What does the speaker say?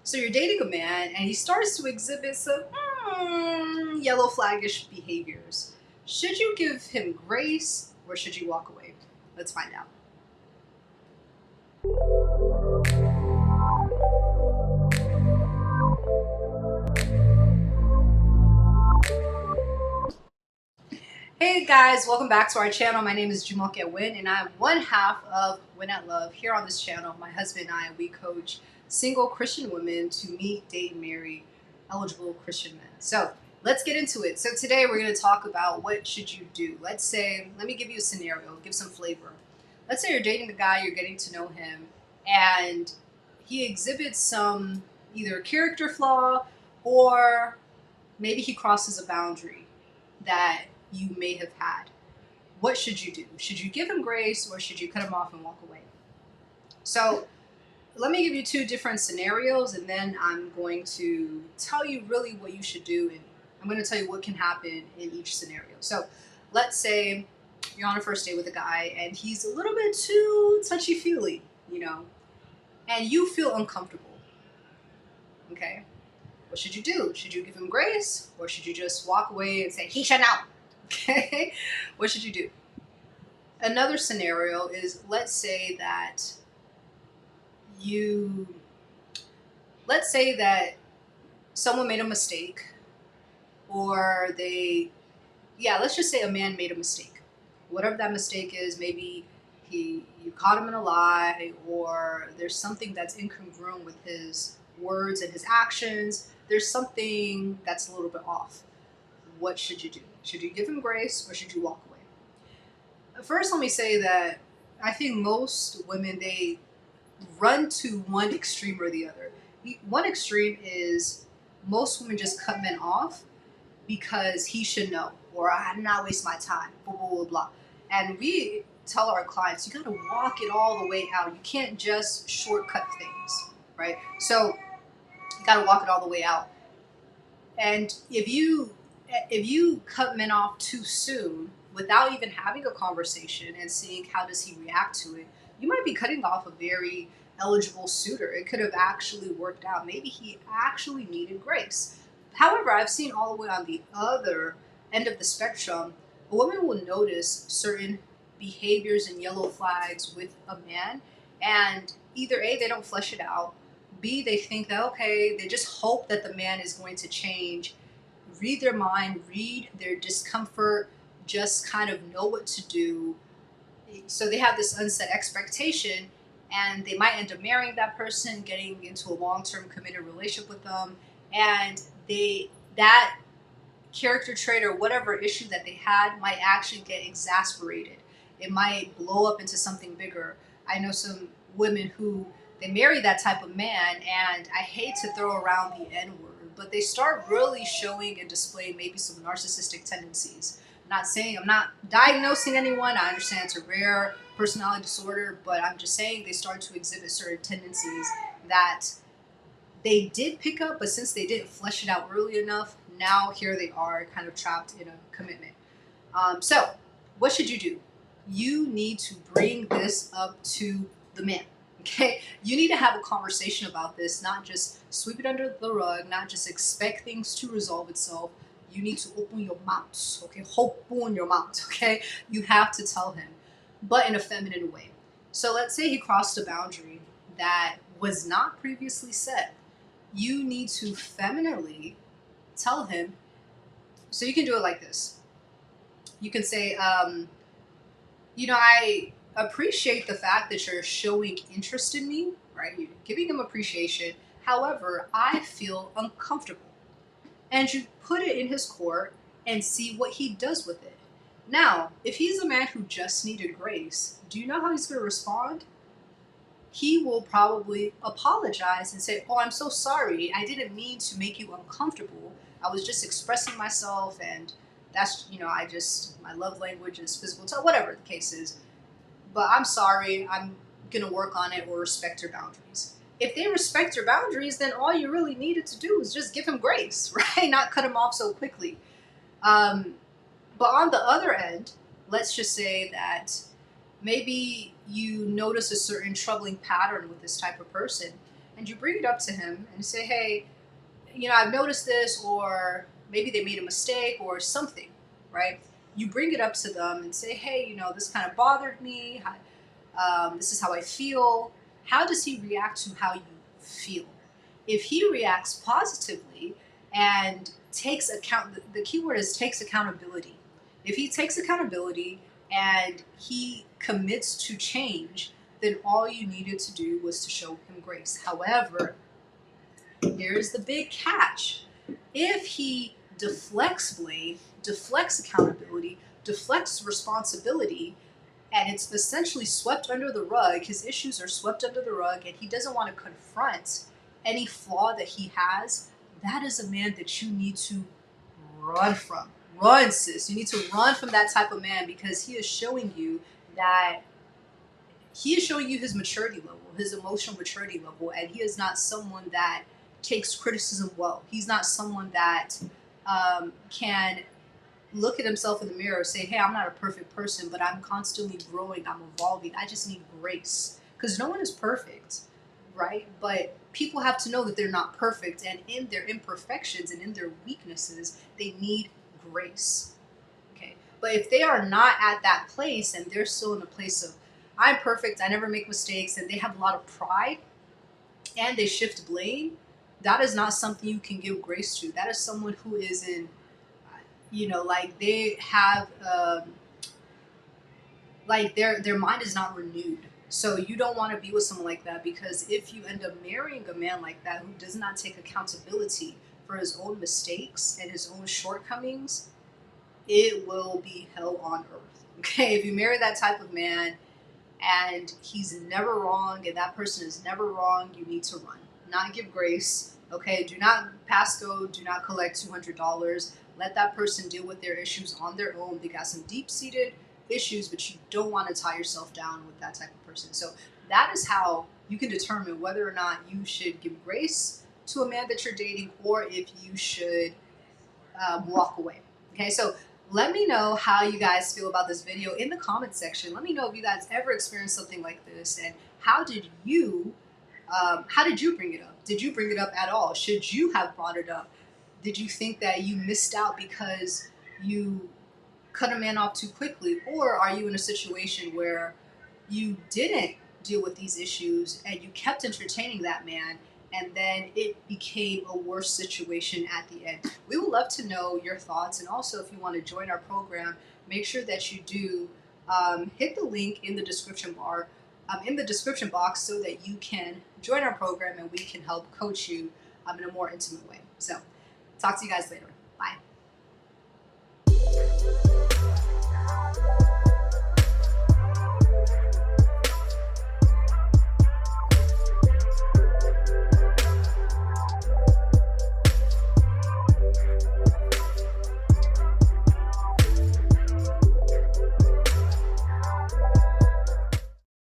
So you're dating a man and he starts to exhibit some yellow flagish behaviors. Should you give him grace or should you walk away? Let's find out. Hey guys, welcome back to our channel. My name is Jumoke Win and I'm one half of Win at Love. Here on this channel, my husband and I, we coach single Christian women to meet, date, and marry eligible Christian men. So let's get into it. So today we're going to talk about what should you do. Let's say, let me give you a scenario, give some flavor. Let's say you're dating the guy, you're getting to know him, and he exhibits some either character flaw or maybe he crosses a boundary that you may have had. What should you do? Should you give him grace or should you cut him off and walk away? So let me give you two different scenarios and then I'm going to tell you really what you should do, and I'm going to tell you what can happen in each scenario. So let's say you're on a first date with a guy and he's a little bit too touchy-feely, and you feel uncomfortable. Okay? What should you do? Should you give him grace or should you just walk away and say, he should know? Okay? What should you do? Another scenario is, let's say that someone made a mistake, or let's just say a man made a mistake. Whatever that mistake is, maybe you caught him in a lie, or there's something that's incongruent with his words and his actions. There's something that's a little bit off. What should you do? Should you give him grace or should you walk away? First, let me say that I think most women, they run to one extreme or the other. One extreme is most women just cut men off because he should know, or I did not waste my time, blah, blah, blah, blah. And we tell our clients, you got to walk it all the way out. You can't just shortcut things, right? So you got to walk it all the way out. And if you cut men off too soon without even having a conversation and seeing how does he react to it, you might be cutting off a very eligible suitor. It could have actually worked out. Maybe he actually needed grace. However, I've seen all the way on the other end of the spectrum, a woman will notice certain behaviors and yellow flags with a man, and either A, they don't flesh it out, B, they think that, okay, they just hope that the man is going to change, read their mind, read their discomfort, just kind of know what to do. So they have this unset expectation, and they might end up marrying that person, getting into a long-term committed relationship with them, and that character trait or whatever issue that they had might actually get exasperated. It might blow up into something bigger. I know some women who they marry that type of man, and I hate to throw around the N-word, but they start really showing and displaying maybe some narcissistic tendencies. I'm not diagnosing anyone. I understand it's a rare personality disorder, but I'm just saying they start to exhibit certain tendencies that they did pick up, but since they didn't flesh it out early enough, now here they are kind of trapped in a commitment. So what should you do? You need to bring this up to the man. Okay, you need to have a conversation about this, not just sweep it under the rug, not just expect things to resolve itself. You need to open your mouth, okay? Open your mouth, okay? You have to tell him, but in a feminine way. So let's say he crossed a boundary that was not previously set. You need to femininely tell him. So you can do it like this. You can say, I appreciate the fact that you're showing interest in me, right? You're giving him appreciation. However, I feel uncomfortable. And you put it in his court and see what he does with it. Now, if he's a man who just needed grace, do you know how he's going to respond? He will probably apologize and say, oh, I'm so sorry. I didn't mean to make you uncomfortable. I was just expressing myself, and that's, my love language is physical touch, whatever the case is. But I'm sorry, I'm going to work on it, or respect your boundaries. If they respect your boundaries, then all you really needed to do is just give him grace, right? Not cut him off so quickly. But on the other end, let's just say that maybe you notice a certain troubling pattern with this type of person, and you bring it up to him and say, hey, I've noticed this, or maybe they made a mistake or something, right? You bring it up to them and say, hey, this kind of bothered me. This is how I feel. How does he react to how you feel? If he reacts positively and takes account, the key word is takes accountability. If he takes accountability and he commits to change, then all you needed to do was to show him grace. However, here's the big catch. If he deflects blame, deflects accountability, deflects responsibility, and it's essentially swept under the rug, his issues are swept under the rug, and he doesn't want to confront any flaw that he has, that is a man that you need to run from. Run, sis. You need to run from that type of man, because he is showing you that he is showing you his maturity level, his emotional maturity level, and he is not someone that takes criticism well. He's not someone that can look at himself in the mirror and say, hey, I'm not a perfect person, but I'm constantly growing, I'm evolving, I just need grace. Because no one is perfect, right? But people have to know that they're not perfect, and in their imperfections and in their weaknesses, they need grace. Okay. But if they are not at that place and they're still in a place of, I'm perfect, I never make mistakes, and they have a lot of pride and they shift blame, that is not something you can give grace to. That is someone who is in, like they have, like their mind is not renewed. So you don't want to be with someone like that, because if you end up marrying a man like that who does not take accountability for his own mistakes and his own shortcomings, it will be hell on earth. Okay, if you marry that type of man and he's never wrong and that person is never wrong, you need to run, not give grace. Okay, do not pass go, do not collect $200. Let that person deal with their issues on their own. They got some deep-seated issues, but you don't want to tie yourself down with that type of person. So that is how you can determine whether or not you should give grace to a man that you're dating, or if you should walk away. Okay, so let me know how you guys feel about this video in the comment section. Let me know if you guys ever experienced something like this, and how did you bring it up? Did you bring it up at all? Should you have brought it up? Did you think that you missed out because you cut a man off too quickly? Or are you in a situation where you didn't deal with these issues and you kept entertaining that man, and then it became a worse situation at the end? We would love to know your thoughts. And also, if you want to join our program, make sure that you do hit the link in the description bar, in the description box, so that you can join our program and we can help coach you in a more intimate way. So talk to you guys later.